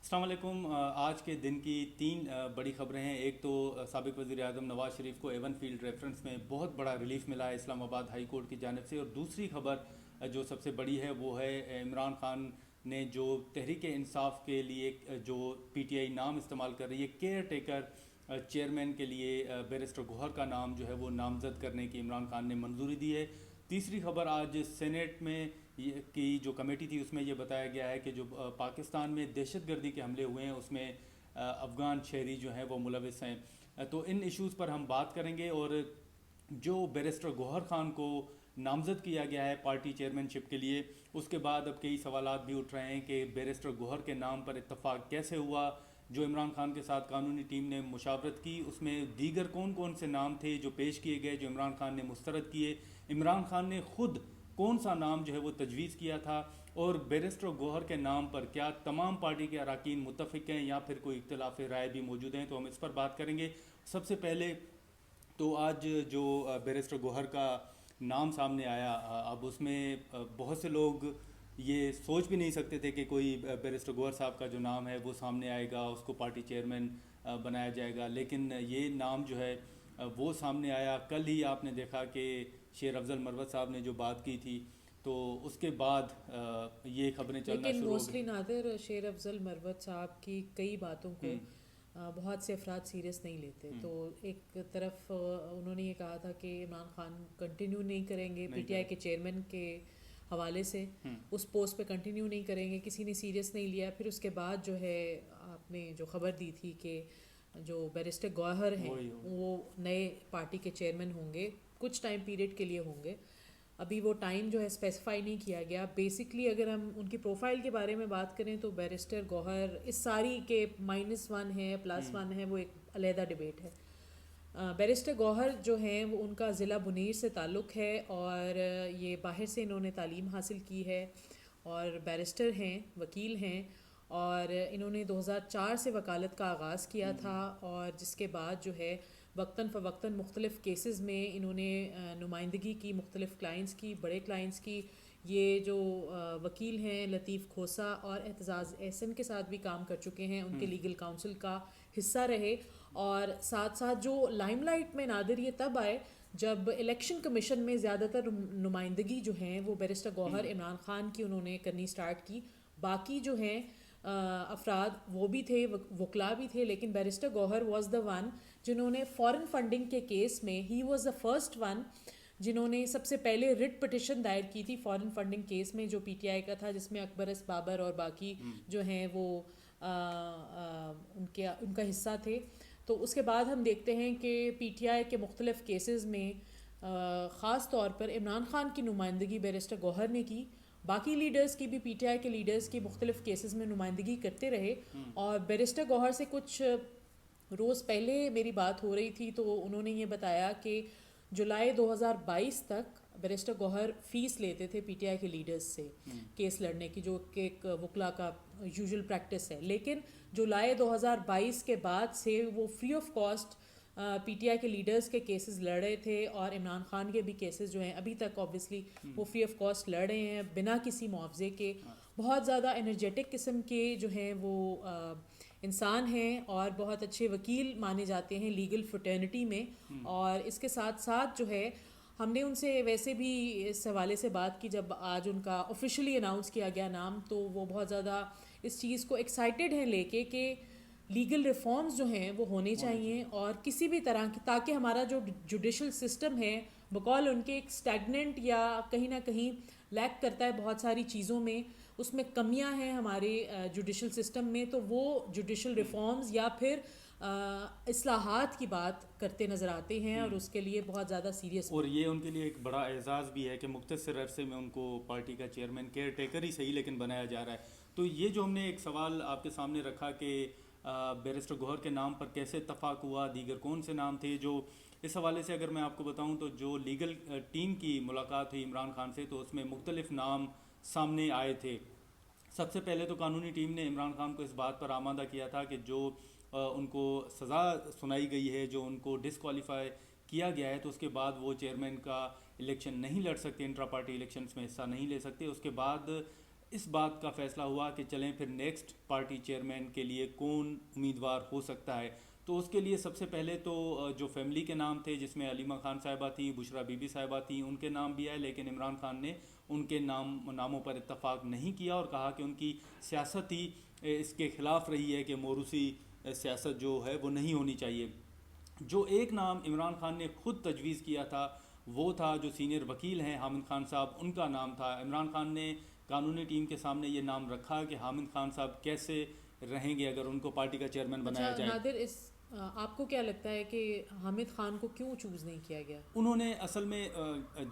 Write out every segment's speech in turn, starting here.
السلام علیکم۔ آج کے دن کی تین بڑی خبریں ہیں۔ ایک تو سابق وزیر اعظم نواز شریف کو ایون فیلڈ ریفرنس میں بہت بڑا ریلیف ملا ہے اسلام آباد ہائی کورٹ کی جانب سے، اور دوسری خبر جو سب سے بڑی ہے وہ ہے عمران خان نے جو تحریک انصاف کے لیے جو پی ٹی آئی نام استعمال کر رہی ہے، کیئر ٹیکر چیئرمین کے لیے بیرسٹر گوہر کا نام جو ہے وہ نامزد کرنے کی عمران خان نے منظوری دی ہے۔ تیسری خبر آج سینیٹ میں کی جو کمیٹی تھی اس میں یہ بتایا گیا ہے کہ جو پاکستان میں دہشت گردی کے حملے ہوئے ہیں اس میں افغان شہری جو ہیں وہ ملوث ہیں۔ تو ان ایشوز پر ہم بات کریں گے، اور جو بیرسٹر گوہر خان کو نامزد کیا گیا ہے پارٹی چیئرمین شپ کے لیے، اس کے بعد اب کئی سوالات بھی اٹھ رہے ہیں کہ بیرسٹر گوہر کے نام پر اتفاق کیسے ہوا۔ جو عمران خان کے ساتھ قانونی ٹیم نے مشاورت کی اس میں دیگر کون کون سے نام تھے جو پیش کیے گئے، جو عمران خان نے مسترد کیے، عمران خان نے خود کون سا نام جو ہے وہ تجویز کیا تھا، اور بیرسٹر گوہر کے نام پر کیا تمام پارٹی کے اراکین متفق ہیں یا پھر کوئی اختلاف رائے بھی موجود ہیں، تو ہم اس پر بات کریں گے۔ سب سے پہلے تو آج جو بیرسٹر گوہر کا نام سامنے آیا، اب اس میں بہت سے لوگ یہ سوچ بھی نہیں سکتے تھے کہ کوئی بیرسٹر گوہر صاحب کا جو نام ہے وہ سامنے آئے گا، اس کو پارٹی چیئرمین بنایا جائے گا، لیکن یہ نام جو ہے وہ سامنے آیا۔ کل ہی آپ نے دیکھا کہ شیر افضل مروت صاحب نے جو بات کی تھی، تو اس کے بعد یہ خبریں چلنا لیکن شروع ہو موسٹلی گئی۔ نادر شیر افضل مروت صاحب کی کئی باتوں کو بہت سے افراد سیریس نہیں لیتے، تو ایک طرف انہوں نے یہ کہا تھا کہ عمران خان کنٹینیو نہیں کریں گے پی ٹی آئی کے چیئرمین کے حوالے سے، اس پوسٹ پہ کنٹینیو نہیں کریں گے، کسی نے سیریس نہیں لیا۔ پھر اس کے بعد جو ہے آپ نے جو خبر دی تھی کہ جو بیرسٹر گوہر ہیں وہ نئے پارٹی کے چیئرمین ہوں گے، کچھ ٹائم پیریڈ کے لیے ہوں گے، ابھی وہ ٹائم جو ہے اسپیسیفائی نہیں کیا گیا۔ بیسکلی اگر ہم ان کی پروفائل کے بارے میں بات کریں تو بیرسٹر گوہر اس ساری کے -1 ہے +1 ہے، وہ ایک علیحدہ ڈبیٹ ہے۔ بیرسٹر گوہر جو ہیں وہ ان کا ضلع بنیر سے تعلق ہے، اور یہ باہر سے انہوں نے تعلیم حاصل کی ہے، اور بیرسٹر ہیں، وکیل ہیں، اور انہوں نے 2004 سے وکالت کا آغاز کیا تھا، اور جس کے بعد جو ہے وقتاً فوقتاً مختلف کیسز میں انہوں نے نمائندگی کی، مختلف کلائنٹس کی، بڑے کلائنٹس کی۔ یہ جو وکیل ہیں لطیف کھوسا اور اعتزاز احسن کے ساتھ بھی کام کر چکے ہیں، ان کے لیگل کاؤنسل کا حصہ رہے، اور ساتھ ساتھ جو لائم لائٹ میں نادر یہ تب آئے جب الیکشن کمیشن میں زیادہ تر نمائندگی جو ہیں وہ بیرسٹر گوہر عمران خان کی انہوں نے کرنی سٹارٹ کی۔ باقی جو ہیں افراد وہ بھی تھے، وکلاء بھی تھے، لیکن barrister Gohar was the one جنہوں نے فارن فنڈنگ کے کیس میں، he was the first one جنہوں نے سب سے پہلے رٹ پٹیشن دائر کی تھی فارن فنڈنگ کیس میں جو پی ٹی آئی کا تھا، جس میں اکبر بابر اور باقی جو ہیں وہ ان کا حصہ تھے۔ تو اس کے بعد ہم دیکھتے ہیں کہ پی ٹی آئی کے مختلف کیسز میں خاص طور پر عمران خان کی نمائندگی بیرسٹر گوہر نے کی، باقی لیڈرز کی بھی پی ٹی آئی کے لیڈرز کی مختلف کیسز میں نمائندگی کرتے رہے، اور بیرسٹر گوہر سے کچھ روز پہلے میری بات ہو رہی تھی تو انہوں نے یہ بتایا کہ جولائی 2022 تک بیرسٹر گوہر فیس لیتے تھے پی ٹی آئی کے لیڈرز سے کیس لڑنے کی، جو کہ ایک وکلا کا یوزول پریکٹس ہے، لیکن جولائی 2022 کے بعد سے وہ free of cost P T I کے لیڈرز کے کیسز لڑ رہے تھے، اور عمران خان کے بھی کیسز جو ہیں ابھی تک اوبویسلی وہ فری آف کاسٹ لڑ رہے ہیں بنا کسی معاوضے کے۔ بہت زیادہ انرجیٹک قسم کے جو ہیں وہ انسان ہیں، اور بہت اچھے وکیل مانے جاتے ہیں لیگل فرٹرنٹی میں، اور اس کے ساتھ ساتھ جو ہے ہم نے ان سے ویسے بھی اس حوالے سے بات کی جب آج ان کا آفیشلی اناؤنس کیا گیا نام، تو وہ بہت زیادہ اس چیز کو ایکسائٹیڈ ہیں لے کے کہ لیگل ریفارمز جو ہیں وہ ہونے چاہیے، اور کسی بھی طرح کی، تاکہ ہمارا جو جوڈیشل سسٹم ہے بقول ان کے ایک اسٹیگننٹ یا کہیں نہ کہیں لیک کرتا ہے بہت ساری چیزوں میں، اس میں کمیاں ہیں ہمارے جوڈیشل سسٹم میں، تو وہ جوڈیشل ریفارمز یا پھر اصلاحات کی بات کرتے نظر آتے ہیں، اور اس کے لیے بہت زیادہ سیریس اور یہ ان کے لیے ایک بڑا اعزاز بھی ہے کہ مختصر عرصے میں ان کو پارٹی کا چیئرمین کیئر ٹیکر ہی صحیح لیکن بنایا جا رہا ہے۔ تو یہ جو ہم نے ایک سوال آپ کے سامنے رکھا کہ بیرسٹر گوہر کے نام پر کیسے اتفاق ہوا، دیگر کون سے نام تھے، جو اس حوالے سے اگر میں آپ کو بتاؤں تو جو لیگل ٹیم کی ملاقات ہوئی عمران خان سے تو اس میں مختلف نام سامنے آئے تھے۔ سب سے پہلے تو قانونی ٹیم نے عمران خان کو اس بات پر آمادہ کیا تھا کہ جو ان کو سزا سنائی گئی ہے، جو ان کو ڈسکوالیفائی کیا گیا ہے، تو اس کے بعد وہ چیئرمین کا الیکشن نہیں لڑ سکتے، انٹرا پارٹی الیکشنز میں حصہ نہیں لے سکتے۔ اس کے بعد اس بات کا فیصلہ ہوا کہ چلیں پھر نیکسٹ پارٹی چیئرمین کے لیے کون امیدوار ہو سکتا ہے. تو اس کے لیے سب سے پہلے تو جو فیملی کے نام تھے جس میں علیمہ خان صاحبہ تھیں, بشرا بی بی صاحبہ تھیں, ان کے نام بھی آئے, لیکن عمران خان نے ان کے ناموں پر اتفاق نہیں کیا اور کہا کہ ان کی سیاست ہی اس کے خلاف رہی ہے کہ موروثی سیاست جو ہے وہ نہیں ہونی چاہیے. جو ایک نام عمران خان نے خود تجویز کیا تھا وہ تھا جو سینئر وکیل ہیں حامد خان صاحب, ان کا نام تھا. عمران خان نے قانونی ٹیم کے سامنے یہ نام رکھا کہ حامد خان صاحب کیسے رہیں گے اگر ان کو پارٹی کا چیئرمین بنایا جائے. نادر, آپ کو کیا لگتا ہے کہ حامد خان کو کیوں چوز نہیں کیا گیا؟ انہوں نے اصل میں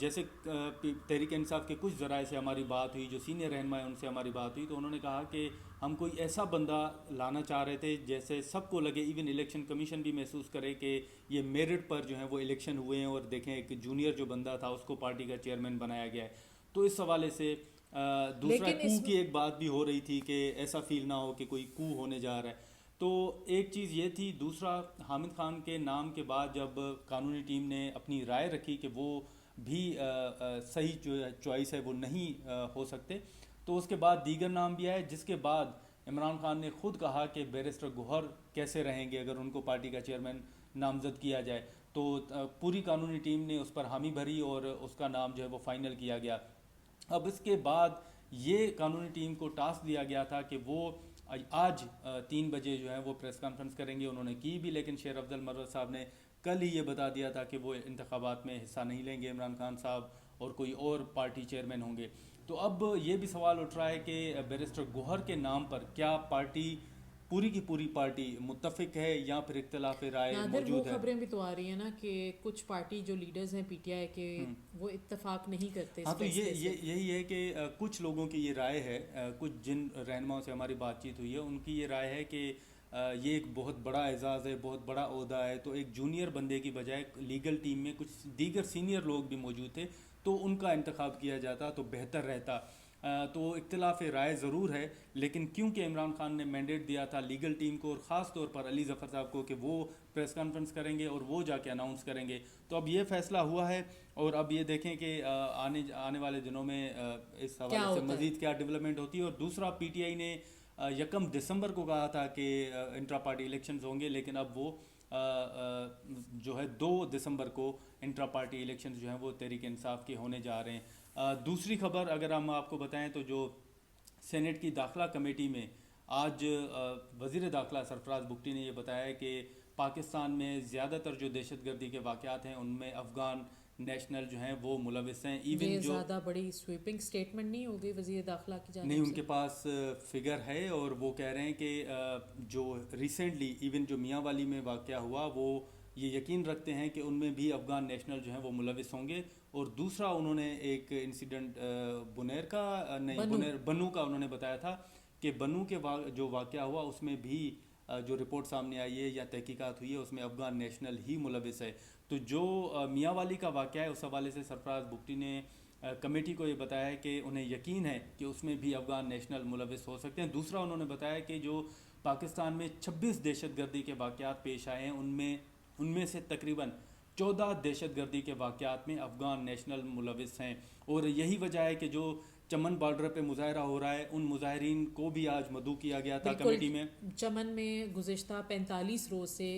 جیسے تحریک انصاف کے کچھ ذرائع سے ہماری بات ہوئی, جو سینئر رہنما ہیں ان سے ہماری بات ہوئی, تو انہوں نے کہا کہ ہم کوئی ایسا بندہ لانا چاہ رہے تھے جیسے سب کو لگے, ایون الیکشن کمیشن بھی محسوس کرے کہ یہ میرٹ پر جو ہیں وہ الیکشن ہوئے ہیں اور دیکھیں ایک جونیئر جو بندہ تھا اس کو پارٹی کا چیئرمین بنایا گیا ہے. تو اس حوالے سے دوسرا کو کی ایک بات بھی ہو رہی تھی کہ ایسا فیل نہ ہو کہ کوئی کو ہونے جا رہا ہے. تو ایک چیز یہ تھی. دوسرا, حامد خان کے نام کے بعد جب قانونی ٹیم نے اپنی رائے رکھی کہ وہ بھی صحیح جو چوائس ہے وہ نہیں ہو سکتے, تو اس کے بعد دیگر نام بھی آئے, جس کے بعد عمران خان نے خود کہا کہ بیرسٹر گوہر کیسے رہیں گے اگر ان کو پارٹی کا چیئرمین نامزد کیا جائے. تو پوری قانونی ٹیم نے اس پر حامی بھری اور اس کا نام جو ہے وہ فائنل کیا گیا. اب اس کے بعد یہ قانونی ٹیم کو ٹاسک دیا گیا تھا کہ وہ آج 3 بجے جو ہے وہ پریس کانفرنس کریں گے. انہوں نے کی بھی, لیکن شیر افضل مروت صاحب نے کل ہی یہ بتا دیا تھا کہ وہ انتخابات میں حصہ نہیں لیں گے عمران خان صاحب, اور کوئی اور پارٹی چیئرمین ہوں گے. تو اب یہ بھی سوال اٹھ رہا ہے کہ بیرسٹر گوہر کے نام پر کیا پارٹی پوری کی پوری پارٹی متفق ہے یا پھر اختلاف رائے موجود ہے؟ وہ خبریں بھی تو آ رہی ہیں نا کہ کچھ پارٹی جو لیڈرز ہیں پی ٹی آئی کے وہ اتفاق نہیں کرتے. ہاں, تو یہی ہے کہ کچھ لوگوں کی یہ رائے ہے, کچھ جن رہنماؤں سے ہماری بات چیت ہوئی ہے ان کی یہ رائے ہے کہ یہ ایک بہت بڑا اعزاز ہے, بہت بڑا عہدہ ہے, تو ایک جونیئر بندے کی بجائے لیگل ٹیم میں کچھ دیگر سینئر لوگ بھی موجود تھے تو ان کا انتخاب کیا جاتا تو بہتر رہتا. تو اختلاف رائے ضرور ہے, لیکن کیونکہ عمران خان نے مینڈیٹ دیا تھا لیگل ٹیم کو اور خاص طور پر علی ظفر صاحب کو کہ وہ پریس کانفرنس کریں گے اور وہ جا کے اناؤنس کریں گے, تو اب یہ فیصلہ ہوا ہے. اور اب یہ دیکھیں کہ آنے والے دنوں میں اس حوالے سے مزید کیا ڈیولپمنٹ ہوتی ہے. اور دوسرا, پی ٹی آئی نے 1 دسمبر کو کہا تھا کہ انٹرا پارٹی الیکشنز ہوں گے, لیکن اب وہ جو ہے 2 دسمبر کو انٹرا پارٹی الیکشنز جو ہیں وہ تحریک انصاف کے ہونے جا رہے ہیں. دوسری خبر اگر ہم آپ کو بتائیں تو جو سینٹ کی داخلہ کمیٹی میں آج وزیر داخلہ سرفراز بگٹی نے یہ بتایا کہ پاکستان میں زیادہ تر جو دہشت گردی کے واقعات ہیں ان میں افغان نیشنل جو ہیں وہ ملوث ہیں. ایون جو زیادہ بڑی سویپنگ سٹیٹمنٹ نہیں ہوگی وزیر داخلہ کی جانب سے؟ نہیں, ان کے پاس فگر ہے اور وہ کہہ رہے ہیں کہ جو ریسنٹلی ایون جو میاں والی میں واقعہ ہوا وہ یہ یقین رکھتے ہیں کہ ان میں بھی افغان نیشنل جو ہیں وہ ملوث ہوں گے. اور دوسرا, انہوں نے ایک انسیڈنٹ بنو کا انہوں نے بتایا تھا کہ بنو کے جو واقعہ ہوا اس میں بھی جو رپورٹ سامنے آئی ہے یا تحقیقات ہوئی ہے اس میں افغان نیشنل ہی ملوث ہے. تو جو میاں والی کا واقعہ ہے اس حوالے سے سرفراز بگٹی نے کمیٹی کو یہ بتایا ہے کہ انہیں یقین ہے کہ اس میں بھی افغان نیشنل ملوث ہو سکتے ہیں. دوسرا, انہوں نے بتایا کہ جو پاکستان میں 26 دہشت گردی کے واقعات پیش آئے ہیں ان میں سے تقریباً 14 دہشت گردی کے واقعات میں افغان نیشنل ملوث ہیں. اور یہی وجہ ہے کہ جو چمن بارڈر پہ مظاہرہ ہو رہا ہے ان مظاہرین کو بھی آج مدعو کیا گیا تھا کمیٹی میں. چمن میں گزشتہ 45 روز سے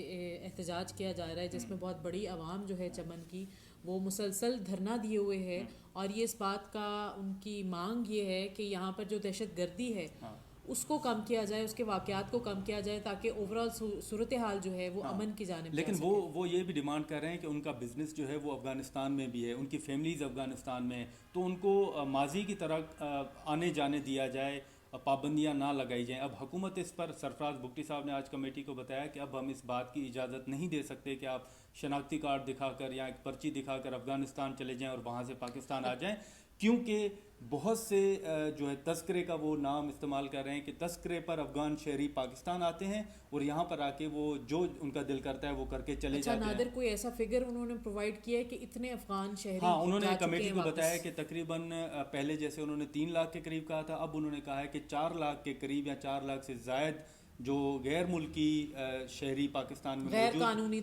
احتجاج کیا جا رہا ہے جس میں بہت بڑی عوام جو ہے چمن کی وہ مسلسل دھرنا دیے ہوئے ہے, اور یہ اس بات کا ان کی مانگ یہ ہے کہ یہاں پر جو دہشت گردی ہے اس کو کم کیا جائے, اس کے واقعات کو کم کیا جائے تاکہ اوورآل صورتحال جو ہے وہ امن کی جانب. لیکن وہ یہ بھی ڈیمانڈ کر رہے ہیں کہ ان کا بزنس جو ہے وہ افغانستان میں بھی ہے, ان کی فیملیز افغانستان میں ہیں, تو ان کو ماضی کی طرح آنے جانے دیا جائے, پابندیاں نہ لگائی جائیں. اب حکومت اس پر, سرفراز بگٹی صاحب نے آج کمیٹی کو بتایا کہ اب ہم اس بات کی اجازت نہیں دے سکتے کہ آپ شناختی کارڈ دکھا کر یا ایک پرچی دکھا کر افغانستان چلے جائیں اور وہاں سے پاکستان آ جائیں, کیونکہ بہت سے جو ہے تذکرے کا وہ نام استعمال کر رہے ہیں کہ تذکرے پر افغان شہری پاکستان آتے ہیں اور یہاں پر آ کے وہ جو ان کا دل کرتا ہے وہ کر کے چلے جاتے ہیں. نادر, کوئی ایسا فگر انہوں نے پرووائڈ کیا ہے کہ اتنے افغان شہری؟ ہاں, انہوں نے کمیٹی کو بتایا کہ تقریباً پہلے جیسے انہوں نے 3 لاکھ کے قریب کہا تھا, اب انہوں نے کہا ہے کہ 4 لاکھ کے قریب یا 4 لاکھ سے زائد جو غیر ملکی شہری پاکستان میں غیر قانونی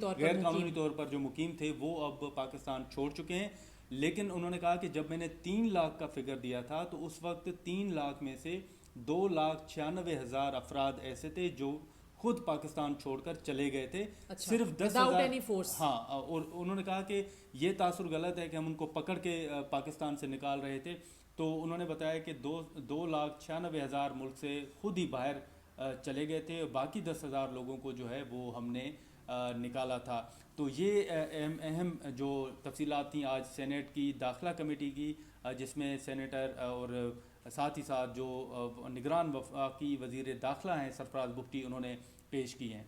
طور پر جو مقیم تھے وہ اب پاکستان چھوڑ چکے ہیں. لیکن انہوں نے کہا کہ جب میں نے 3 لاکھ کا فگر دیا تھا تو اس وقت 3 لاکھ میں سے 2,96,000 افراد ایسے تھے جو خود پاکستان چھوڑ کر چلے گئے تھے. صرف 10,000. ہاں, اور انہوں نے کہا کہ یہ تاثر غلط ہے کہ ہم ان کو پکڑ کے پاکستان سے نکال رہے تھے. تو انہوں نے بتایا کہ 2,96,000 ملک سے خود ہی باہر چلے گئے تھے, باقی 10,000 لوگوں کو جو ہے وہ ہم نے نکالا تھا. تو یہ اہم جو تفصیلات تھیں آج سینیٹ کی داخلہ کمیٹی کی, جس میں سینیٹر اور ساتھ ہی ساتھ جو نگران وفاقی وزیر داخلہ ہیں سرفراز بگٹی, انہوں نے پیش کی ہیں.